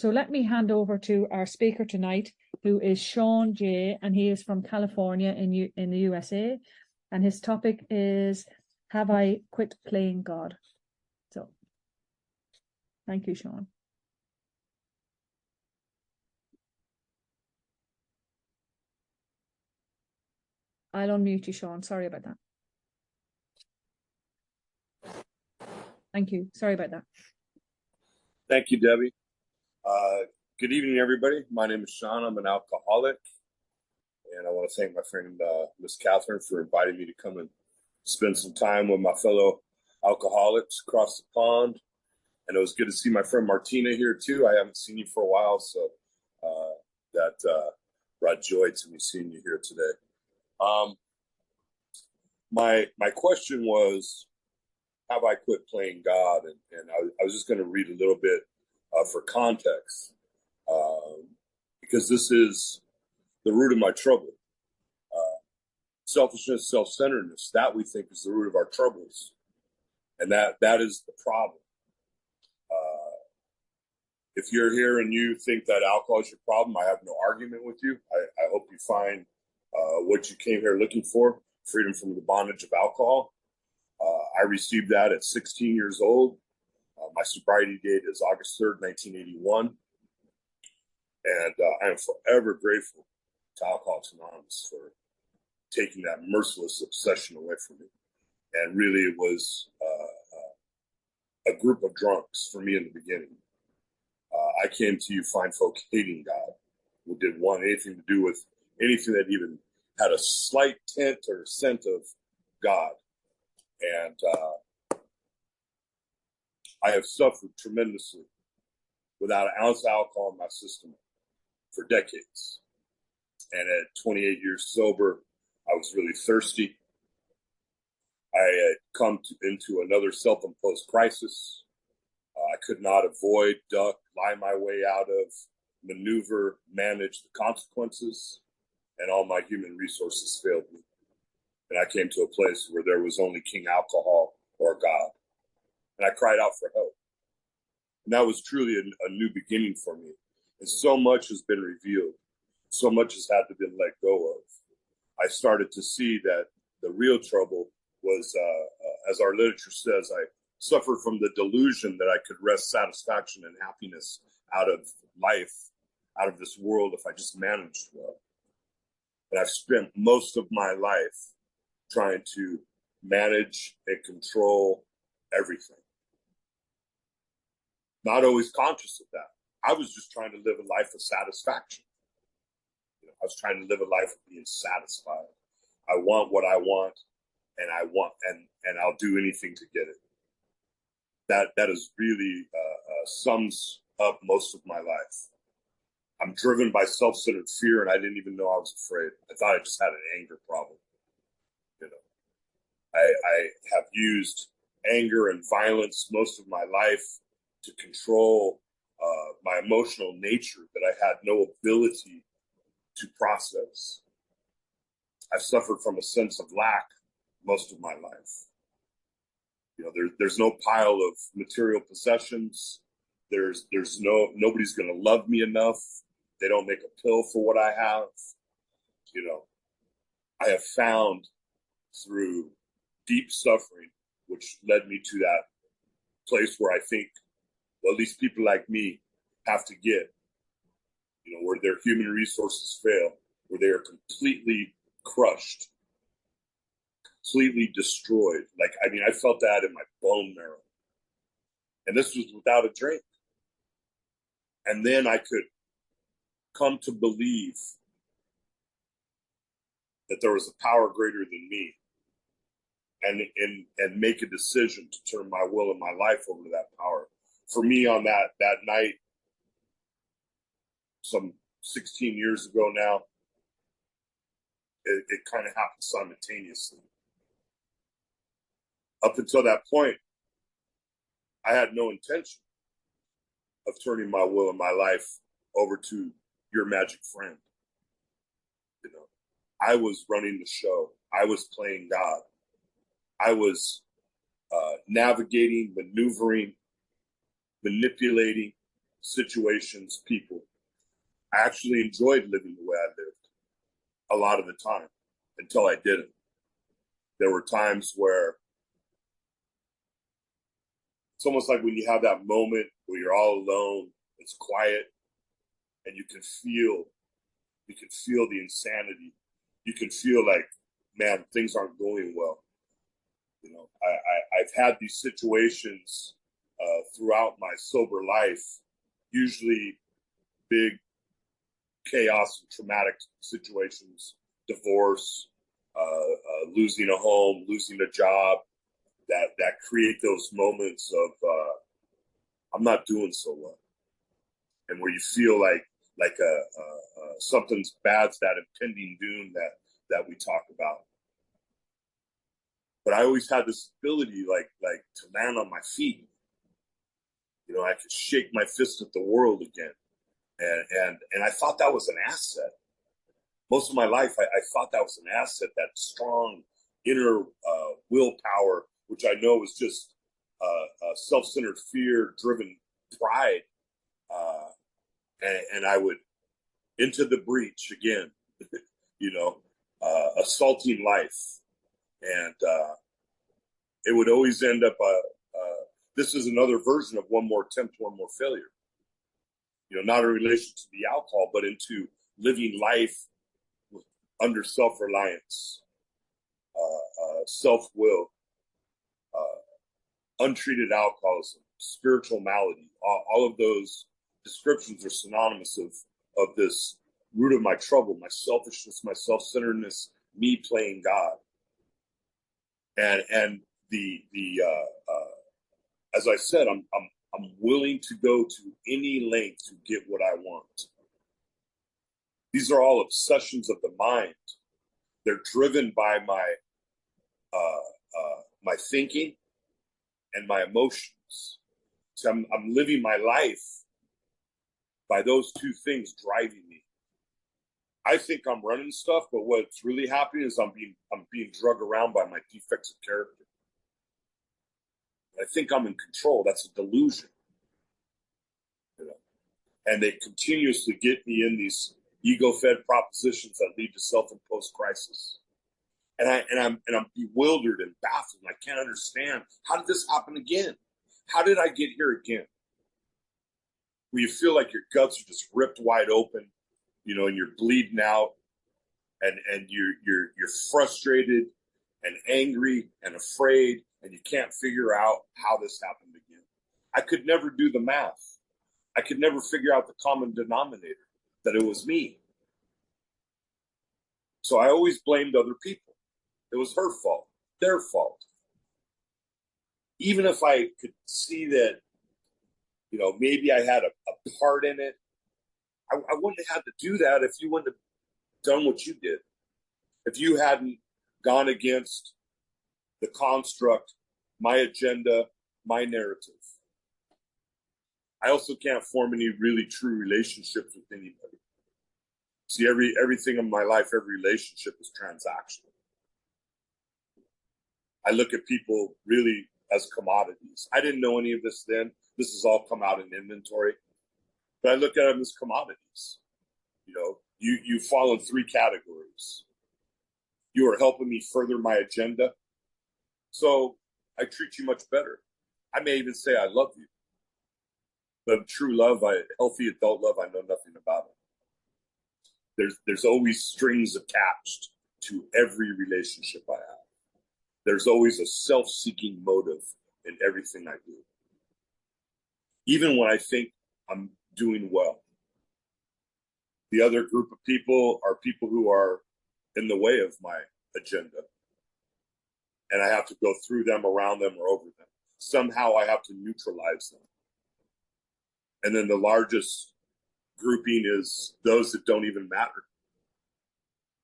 So let me hand over to our speaker tonight, who is Sean J, and he is from California in the USA. And his topic is, have I quit playing God? So thank you, Sean. I'll unmute you, Sean. Sorry about that. Thank you. Sorry about that. Thank you, Debbie. Good evening, everybody. My name is Sean. I'm an alcoholic. And I want to thank my friend, Miss Catherine, for inviting me to come and spend some time with my fellow alcoholics across the pond. And it was good to see my friend Martina here, too. I haven't seen you for a while, so that brought joy to me seeing you here today. My question was, have I quit playing God? And I was just going to read a little bit for context, because this is the root of my trouble. Selfishness, self-centeredness, that we think is the root of our troubles. And that is the problem. If you're here and you think that alcohol is your problem, I have no argument with you. I hope you find what you came here looking for, freedom from the bondage of alcohol. I received that at 16 years old. My sobriety date is August 3rd, 1981. And I am forever grateful to Alcoholics Anonymous for taking that merciless obsession away from me. And really, it was a group of drunks for me in the beginning. I came to you fine folk hating God, who didn't want anything to do with anything that even had a slight tint or scent of God. And I have suffered tremendously without an ounce of alcohol in my system for decades. And at 28 years sober, I was really thirsty. I had come into another self-imposed crisis. I could not avoid, duck, lie my way out of, maneuver, manage the consequences, and all my human resources failed me. And I came to a place where there was only King Alcohol or God. And I cried out for help. And that was truly a new beginning for me. And so much has been revealed. So much has had to be let go of. I started to see that the real trouble was, as our literature says, I suffered from the delusion that I could wrest satisfaction and happiness out of life, out of this world, if I just managed well. And I've spent most of my life trying to manage and control everything. Not always conscious of that. I was just trying to live a life of satisfaction. I was trying to live a life of being satisfied. I want what I want, and I'll do anything to get it. That is really sums up most of my life. I'm driven by self-centered fear, and I didn't even know I was afraid. I thought I just had an anger problem. I have used anger and violence most of my life to control my emotional nature that I had no ability to process. I've suffered from a sense of lack most of my life. There's no pile of material possessions. Nobody's going to love me enough. They don't make a pill for what I have. I have found through deep suffering, which led me to that place where I think, well, at least people like me have to get, where their human resources fail, where they are completely crushed, completely destroyed. I felt that in my bone marrow. And this was without a drink. And then I could come to believe that there was a power greater than me, and make a decision to turn my will and my life over to that power. For me, on that night, some 16 years ago now, it kind of happened simultaneously. Up until that point, I had no intention of turning my will and my life over to your magic friend. I was running the show. I was playing God. I was navigating, maneuvering, manipulating situations, people. I actually enjoyed living the way I lived a lot of the time until I didn't. There were times where it's almost like when you have that moment where you're all alone, it's quiet, and you can feel the insanity. You can feel like, man, things aren't going well. You know, I've had these situations throughout my sober life, usually big chaos and traumatic situations, divorce, losing a home, losing a job, that create those moments of I'm not doing so well, and where you feel like something's bad's that impending doom that we talk about. But I always had this ability, like to land on my feet. You know, I could shake my fist at the world again, and I thought that was an asset. Most of my life, I thought that was an asset, that strong inner willpower, which I know is just self-centered, fear-driven pride. And I would into the breach again, you know, assaulting life. And it would always end up, this is another version of one more attempt, one more failure. You know, not in relation to the alcohol, but into living life under self-reliance, self-will, untreated alcoholism, spiritual malady. All of those descriptions are synonymous of this root of my trouble, my selfishness, my self-centeredness, me playing God. And the as I said, I'm willing to go to any length to get what I want. These are all obsessions of the mind. They're driven by my my thinking and my emotions. So I'm living my life by those two things driving me. I think I'm running stuff, but what's really happening is I'm being drug around by my defects of character. I think I'm in control. That's a delusion. You know? And they continuously get me in these ego-fed propositions that lead to self-imposed crisis. And I'm bewildered and baffled. I can't understand. How did this happen again? How did I get here again? Where you feel like your guts are just ripped wide open, you know, and you're bleeding out, and you're frustrated and angry and afraid, and you can't figure out how this happened again. I could never do the math. I could never figure out the common denominator, that it was me. So I always blamed other people. It was her fault, their fault. Even if I could see that, you know, maybe I had a part in it, I wouldn't have had to do that if you wouldn't have done what you did. If you hadn't gone against the construct, my agenda, my narrative. I also can't form any really true relationships with anybody. See, everything in my life, every relationship is transactional. I look at people really as commodities. I didn't know any of this then. This has all come out in inventory. But I look at them as commodities. You know, you fall in three categories. You are helping me further my agenda, so I treat you much better. I may even say I love you. But true love, healthy adult love, I know nothing about it. There's always strings attached to every relationship I have. There's always a self-seeking motive in everything I do. Even when I think I'm doing well. The other group of people are people who are in the way of my agenda. And I have to go through them, around them, or over them. Somehow I have to neutralize them. And then the largest grouping is those that don't even matter.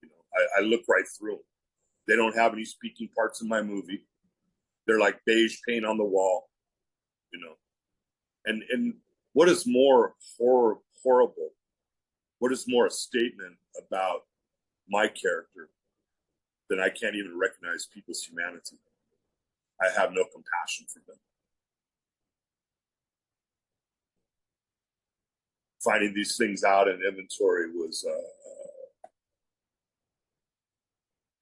You know, I look right through them. They don't have any speaking parts in my movie. They're like beige paint on the wall, you know. And what is more horrible? What is more a statement about my character than I can't even recognize people's humanity? I have no compassion for them. finding these things out in inventory was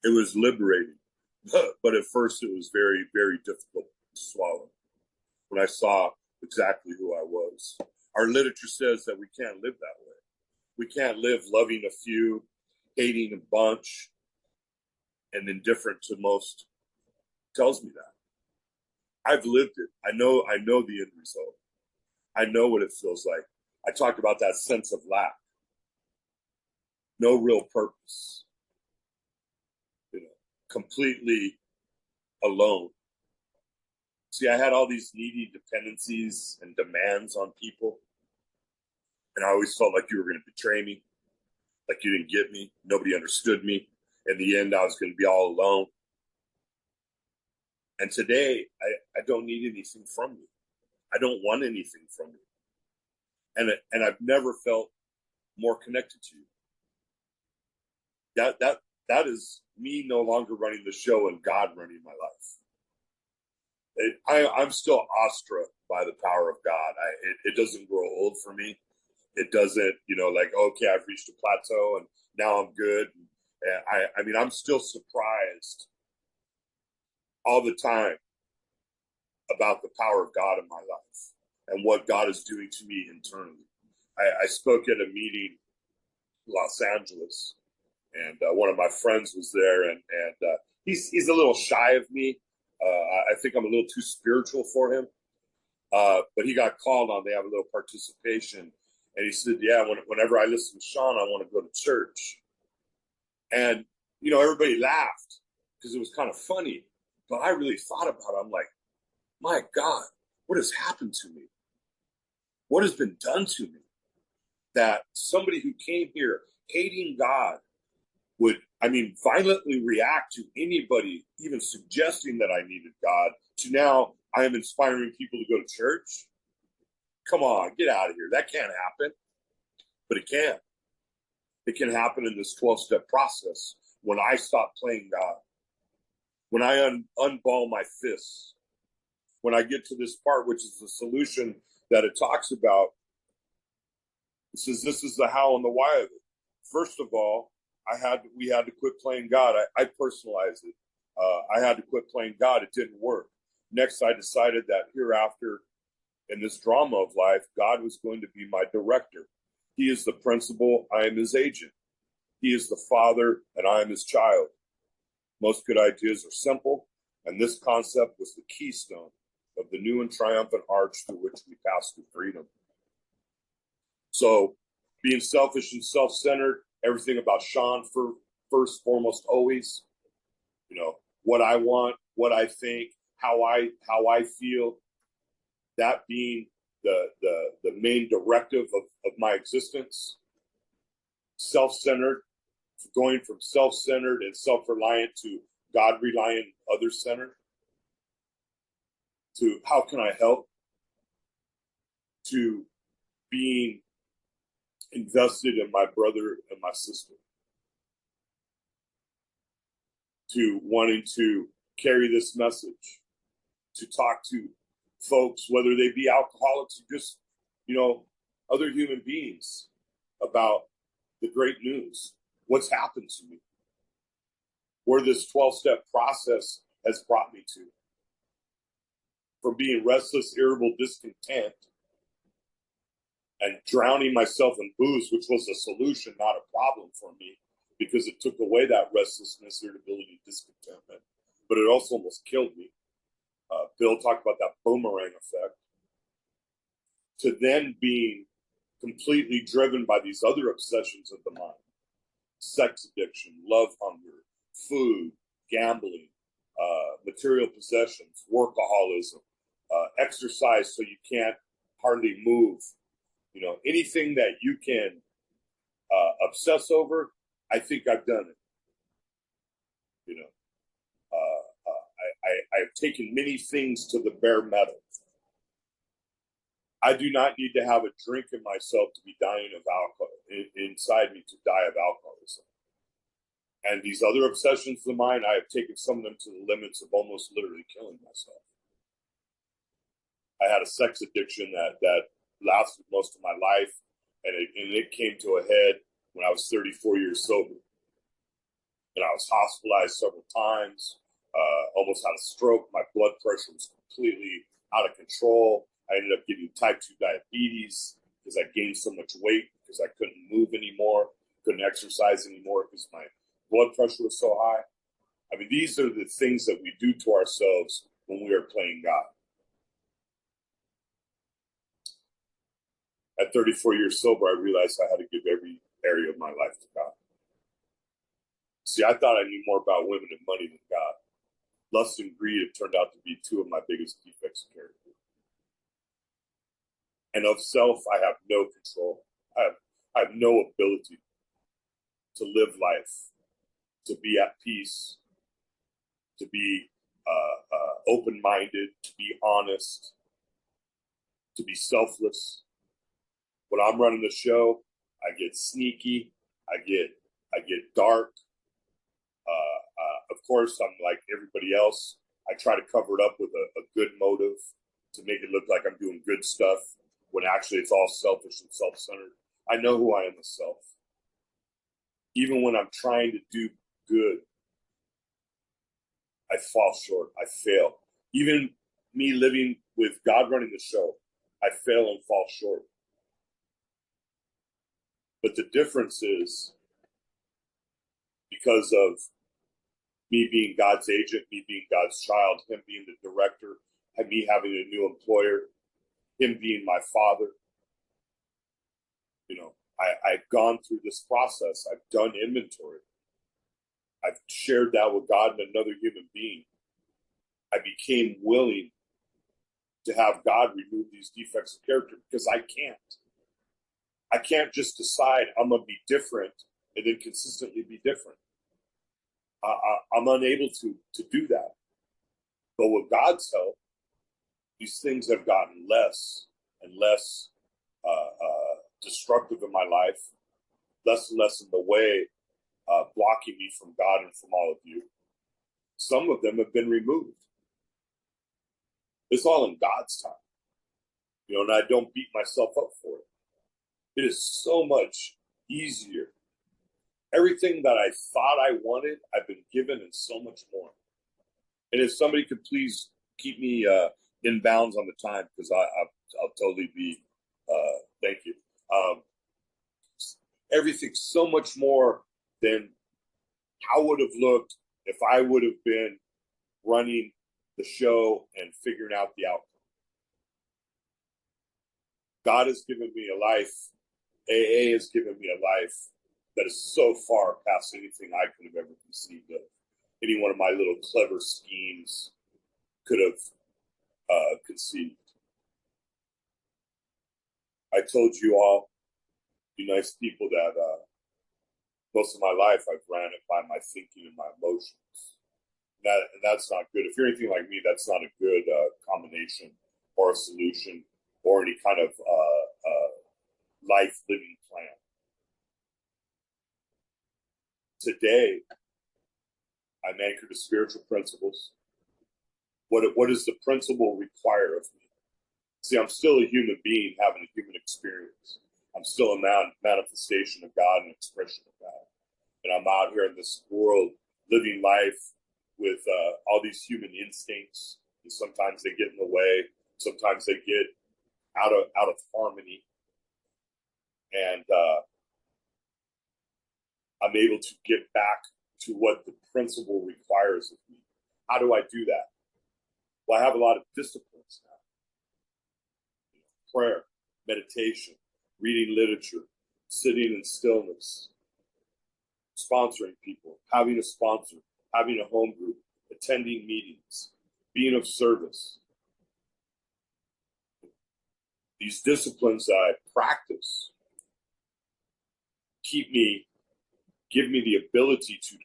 it was liberating, but at first it was very, very difficult to swallow when I saw exactly who I was. Our literature says that we can't live that way. We can't live loving a few, hating a bunch, and indifferent to most. Tells me that. I've lived it. I know the end result. I know what it feels like. I talked about that sense of lack. No real purpose. Completely alone. See, I had all these needy dependencies and demands on people. And I always felt like you were going to betray me, like you didn't get me, nobody understood me. In the end, I was going to be all alone. And today, I don't need anything from you. I don't want anything from you. And I've never felt more connected to you. That is me no longer running the show and God running my life. I'm still awestruck by the power of God. It doesn't grow old for me. It doesn't, like, okay, I've reached a plateau and now I'm good. I mean, I'm still surprised all the time about the power of God in my life and what God is doing to me internally. I spoke at a meeting in Los Angeles, and one of my friends was there, and he's a little shy of me. I think I'm a little too spiritual for him. But he got called on. They have a little participation. And he said, yeah, whenever I listen to Sean, I want to go to church. And, everybody laughed because it was kind of funny. But I really thought about it. I'm like, my God, what has happened to me? What has been done to me? That somebody who came here hating God would, violently react to anybody even suggesting that I needed God, to now I am inspiring people to go to church. Come on, get out of here. That can't happen. But it can. It can happen in this 12-step process when I stop playing God, when I unball my fists, when I get to this part, which is the solution that it talks about. It says this is the how and the why of it. First of all, we had to quit playing God. I personalized it. I had to quit playing God. It didn't work. Next, I decided that hereafter, in this drama of life, God was going to be my director. He is the principal. I am his agent. He is the father, and I am his child. Most good ideas are simple, and this concept was the keystone of the new and triumphant arch through which we pass to freedom. So, being selfish and self-centered, everything about Sean first, foremost, always, what I want, what I think, how I feel, that being the main directive of my existence. Self-centered, going from self-centered and self-reliant to God-reliant, other-centered, to how can I help, to being invested in my brother and my sister, to wanting to carry this message, to talk to folks, whether they be alcoholics or just, other human beings, about the great news, what's happened to me, where this 12-step process has brought me to. From being restless, irritable, discontent, and drowning myself in booze, which was a solution, not a problem for me, because it took away that restlessness, irritability, discontentment. But it also almost killed me. Bill talked about that boomerang effect. To then being completely driven by these other obsessions of the mind: sex addiction, love hunger, food, gambling, material possessions, workaholism, exercise so you can't hardly move. Anything that you can obsess over, I think I've done it. I've taken many things to the bare metal. I do not need to have a drink in myself to be dying of alcohol inside me, to die of alcoholism. And these other obsessions of mine, I have taken some of them to the limits of almost literally killing myself. I had a sex addiction that lasted most of my life. And it came to a head when I was 34 years sober. And I was hospitalized several times, almost had a stroke. My blood pressure was completely out of control. I ended up getting type 2 diabetes because I gained so much weight because I couldn't move anymore, couldn't exercise anymore because my blood pressure was so high. I mean, these are the things that we do to ourselves when we are playing God. At 34 years sober, I realized I had to give every area of my life to God. See, I thought I knew more about women and money than God. Lust and greed have turned out to be two of my biggest defects of character. And of self, I have no control. I have no ability to live life, to be at peace, to be open-minded, to be honest, to be selfless. When I'm running the show, I get sneaky. I get dark. Of course, I'm like everybody else. I try to cover it up with a good motive to make it look like I'm doing good stuff when actually it's all selfish and self-centered. I know who I am as self. Even when I'm trying to do good, I fall short. I fail. Even me living with God running the show, I fail and fall short. But the difference is because of me being God's agent, me being God's child, him being the director, me having a new employer, him being my father. You know, I've gone through this process. I've done inventory. I've shared that with God and another human being. I became willing to have God remove these defects of character because I can't. I can't just decide I'm going to be different and then consistently be different. I'm unable to do that. But with God's help, these things have gotten less and less destructive in my life, less and less in the way, blocking me from God and from all of you. Some of them have been removed. It's all in God's time. You know, and I don't beat myself up for it. It is so much easier. Everything that I thought I wanted, I've been given and so much more. And if somebody could please keep me in bounds on the time, because I'll totally be, thank you. Everything's so much more than how would have looked if I would have been running the show and figuring out the outcome. God has given me a life. AA has given me a life that is so far past anything I could have ever conceived of. Any one of my little clever schemes could have conceived. I told you all, you nice people, that most of my life I've ran it by my thinking and my emotions. And that's not good. If you're anything like me, that's not a good combination or a solution or any kind of life living plan. Today, I'm anchored to spiritual principles. What does the principle require of me? See, I'm still a human being having a human experience. I'm still a manifestation of God and expression of God. And I'm out here in this world living life with all these human instincts. And sometimes they get in the way. Sometimes they get out of harmony. And I'm able to get back to what the principle requires of me. How do I do that? Well, I have a lot of disciplines now. Prayer, meditation, reading literature, sitting in stillness, sponsoring people, having a sponsor, having a home group, attending meetings, being of service. These disciplines that I practice give me the ability to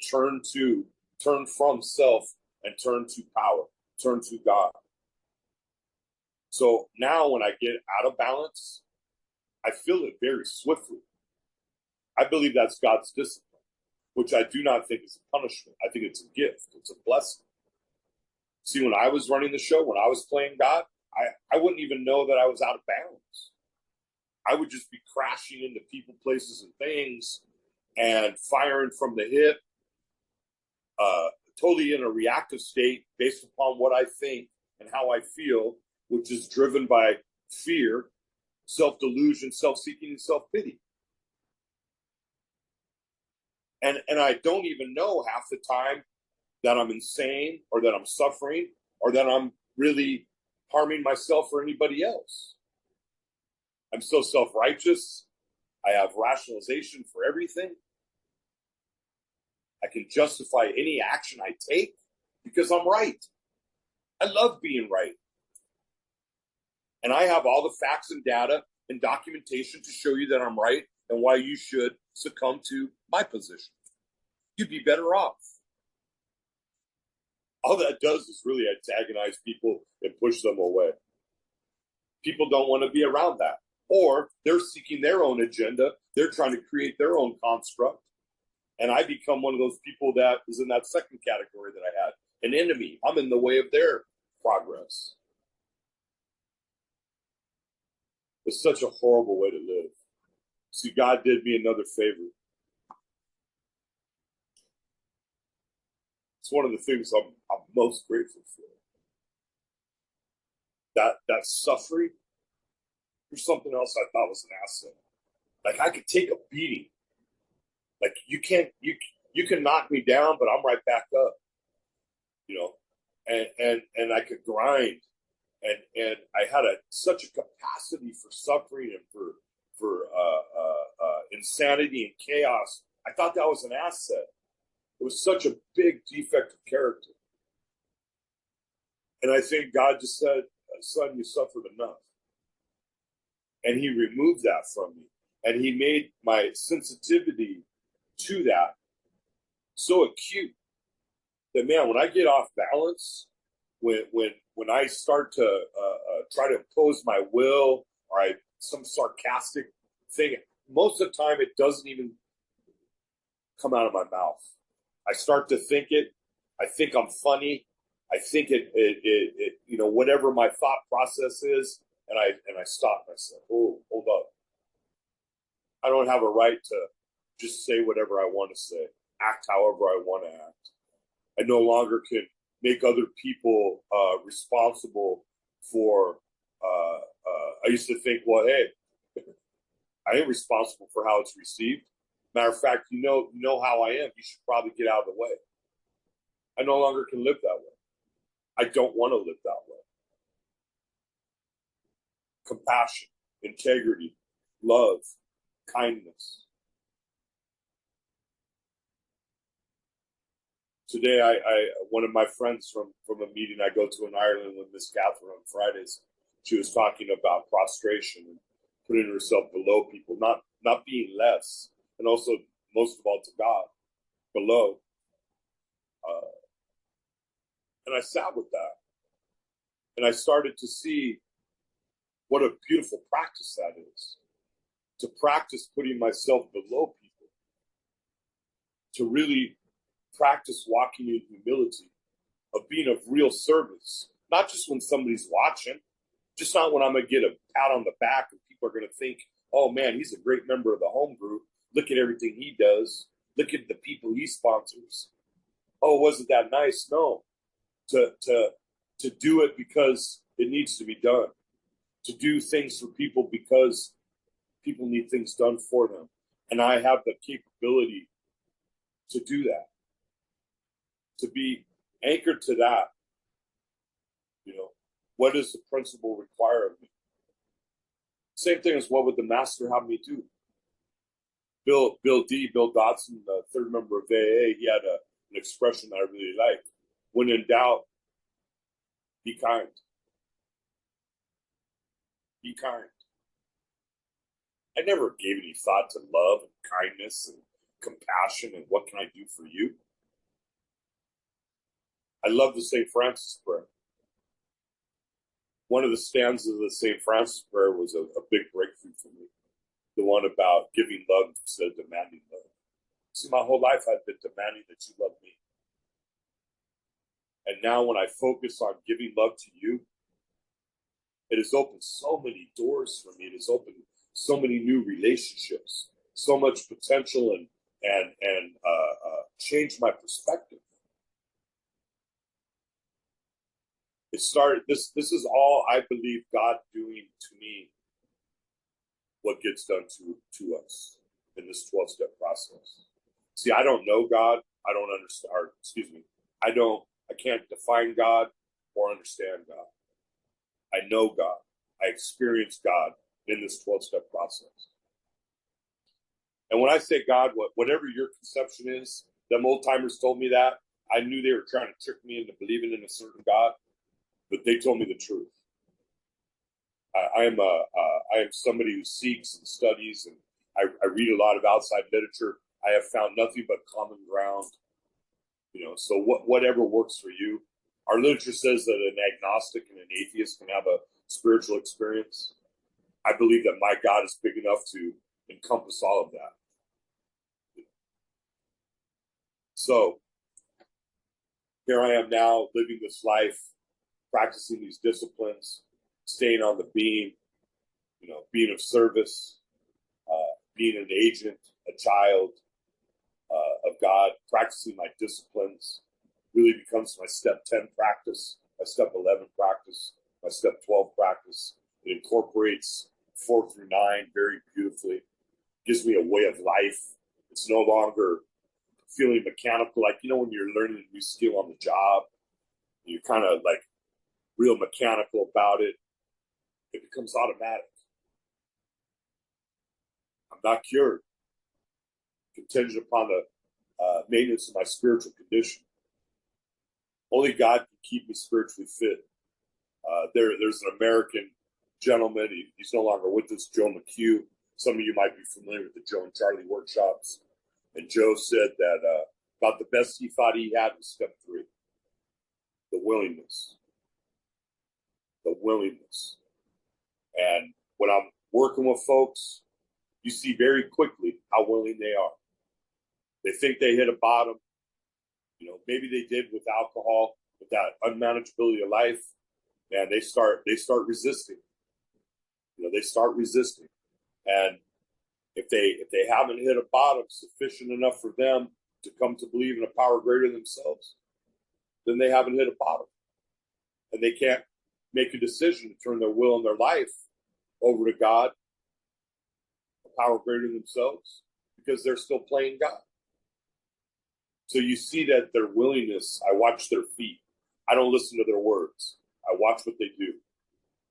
turn from self and turn to power, turn to God. So now when I get out of balance, I feel it very swiftly. I believe that's God's discipline, which I do not think is a punishment. I think it's a gift. It's a blessing. See, when I was running the show, when I was playing God, I wouldn't even know that I was out of balance. I would just be crashing into people, places, and things and firing from the hip, totally in a reactive state based upon what I think and how I feel, which is driven by fear, self-delusion, self-seeking, and self-pity. And I don't even know half the time that I'm insane or that I'm suffering or that I'm really harming myself or anybody else. I'm so self-righteous. I have rationalization for everything. I can justify any action I take because I'm right. I love being right. And I have all the facts and data and documentation to show you that I'm right and why you should succumb to my position. You'd be better off. All that does is really antagonize people and push them away. People don't want to be around that. Or they're seeking their own agenda. They're trying to create their own construct. And I become one of those people that is in that second category that I had. An enemy. I'm in the way of their progress. It's such a horrible way to live. See, God did me another favor. It's one of the things I'm most grateful for. That suffering, there's something else I thought was an asset. Like I could take a beating. Like you can knock me down, but I'm right back up. You know, and I could grind, and I had such a capacity for suffering and for insanity and chaos. I thought that was an asset. It was such a big defect of character. And I think God just said, son, you suffered enough. And he removed that from me. And he made my sensitivity to that so acute that, man, when I get off balance, when I start to try to impose my will or some sarcastic thing, most of the time it doesn't even come out of my mouth. I start to think it. I think I'm funny. I think it whatever my thought process is, and I stop myself. Oh, hold up. I don't have a right to just say whatever I want to say, act however I want to act. I no longer can make other people responsible for. I used to think, well, hey, I ain't responsible for how it's received. Matter of fact, you know how I am. You should probably get out of the way. I no longer can live that way. I don't want to live that way. Compassion, integrity, love, kindness. Today, one of my friends from a meeting I go to in Ireland with Miss Catherine on Fridays, she was talking about prostration and putting herself below people, not being less, and also most of all to God, below. And I sat with that, and I started to see what a beautiful practice that is. To practice putting myself below people, to really practice walking in humility, of being of real service, not just when somebody's watching, just not when I'm going to get a pat on the back and people are going to think, oh man, he's a great member of the home group. Look at everything he does. Look at the people he sponsors. Oh, wasn't that nice? No. To do it because it needs to be done. To do things for people because people need things done for them. And I have the capability to do that. To be anchored to that. What does the principle require of me? Same thing as what would the master have me do? Bill Dodson, the third member of AA, he had an expression that I really like. When in doubt, be kind. Be kind. I never gave any thought to love and kindness and compassion and what can I do for you. I love the St. Francis prayer. One of the stanzas of the St. Francis prayer was a big breakthrough for me. The one about giving love instead of demanding love. See, my whole life I've been demanding that you love me. And now when I focus on giving love to you, it has opened so many doors for me. It has opened so many new relationships, so much potential, and changed my perspective. It started. This is all I believe God doing to me. What gets done to us in this 12-step process. See, I don't know God. I don't understand. Or, excuse me. I can't define God or understand God. I know God. I experience God in this 12-step process. And when I say God, whatever your conception is, them old timers told me that. I knew they were trying to trick me into believing in a certain God, but they told me the truth. I am somebody who seeks and studies, and I read a lot of outside literature. I have found nothing but common ground. So whatever works for you. Our literature says that an agnostic and an atheist can have a spiritual experience. I believe that my God is big enough to encompass all of that. So here I am now living this life, practicing these disciplines, staying on the beam, being of service, being an agent, a child of God, practicing my disciplines really becomes my step 10 practice, my step 11 practice, my step 12 practice. It incorporates 4 through 9 very beautifully, gives me a way of life. It's no longer feeling mechanical, like, when you're learning a new skill on the job, you're kind of like real mechanical about it. It becomes automatic. I'm not cured, contingent upon the maintenance of my spiritual condition. Only God can keep me spiritually fit. There's an American gentleman. He's no longer with us, Joe McHugh. Some of you might be familiar with the Joe and Charlie workshops. And Joe said that about the best he thought he had was step 3, the willingness. The willingness. And when I'm working with folks, you see very quickly how willing they are. They think they hit a bottom. Maybe they did with alcohol, with that unmanageability of life, and they start resisting. They start resisting. And if they haven't hit a bottom sufficient enough for them to come to believe in a power greater than themselves, then they haven't hit a bottom. And they can't make a decision to turn their will and their life over to God, a power greater than themselves, because they're still playing God. So you see that their willingness, I watch their feet. I don't listen to their words. I watch what they do.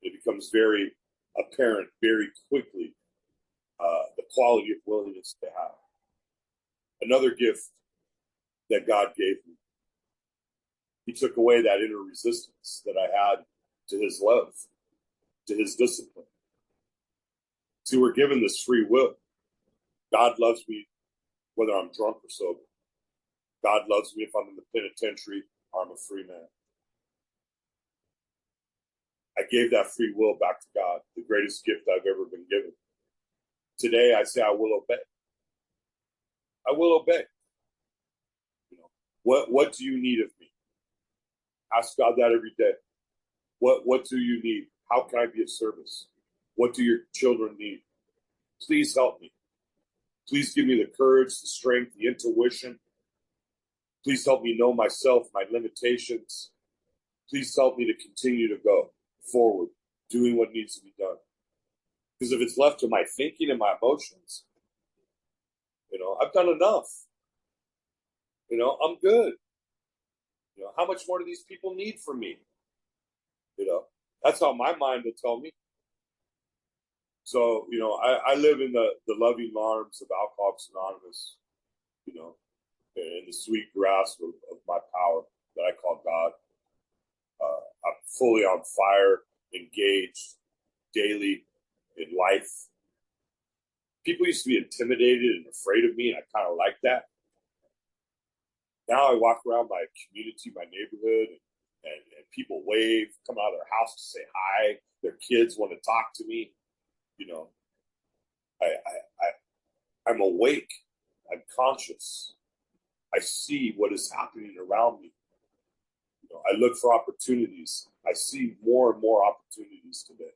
It becomes very apparent very quickly the quality of willingness they have. Another gift that God gave me, He took away that inner resistance that I had to His love, to His discipline. See, we're given this free will. God loves me whether I'm drunk or sober. God loves me if I'm in the penitentiary or I'm a free man. I gave that free will back to God, the greatest gift I've ever been given. Today, I say I will obey. I will obey. What do you need of me? Ask God that every day. What do you need? How can I be of service? What do your children need? Please help me. Please give me the courage, the strength, the intuition. Please help me know myself, my limitations. Please help me to continue to go forward, doing what needs to be done. Because if it's left to my thinking and my emotions, I've done enough. I'm good. How much more do these people need from me? That's how my mind will tell me. So, I live in the loving arms of Alcoholics Anonymous, in the sweet grasp of my power that I call God. I'm fully on fire, engaged daily in life. People used to be intimidated and afraid of me, and I kind of like that. Now I walk around my community, my neighborhood, and people wave, come out of their house to say hi. Their kids want to talk to me. I'm awake. I'm conscious. I see what is happening around me. I look for opportunities. I see more and more opportunities today.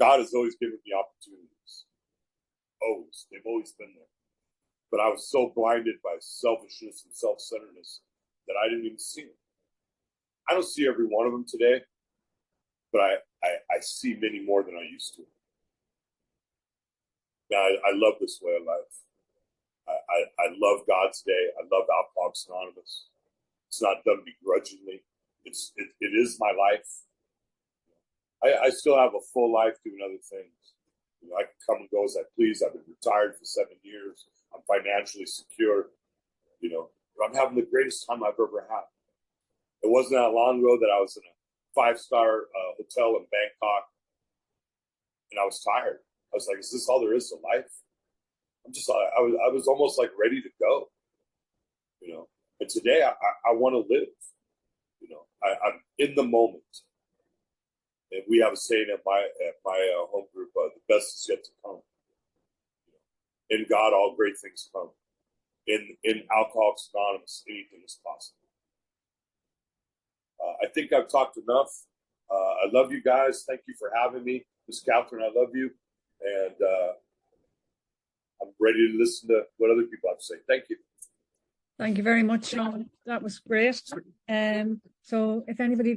God has always given me opportunities. Always. They've always been there. But I was so blinded by selfishness and self-centeredness that I didn't even see them. I don't see every one of them today, but I see many more than I used to. Now, I love this way of life. I love God today. I love Alcoholics Anonymous. It's not done begrudgingly. It is my life. I still have a full life doing other things. I can come and go as I please. I've been retired for 7 years. I'm financially secure. But I'm having the greatest time I've ever had. It wasn't that long ago that I was in a 5-star hotel in Bangkok, and I was tired. I was like, "Is this all there is to life?" I was almost like ready to go. And today I want to live. I'm in the moment. And we have a saying at my home group: "The best is yet to come." In God, all great things come. In Alcoholics Anonymous, anything is possible. I think I've talked enough. I love you guys. Thank you for having me. Miss Catherine, I love you. And I'm ready to listen to what other people have to say. Thank you. Thank you very much, Sean. That was great. So if anybody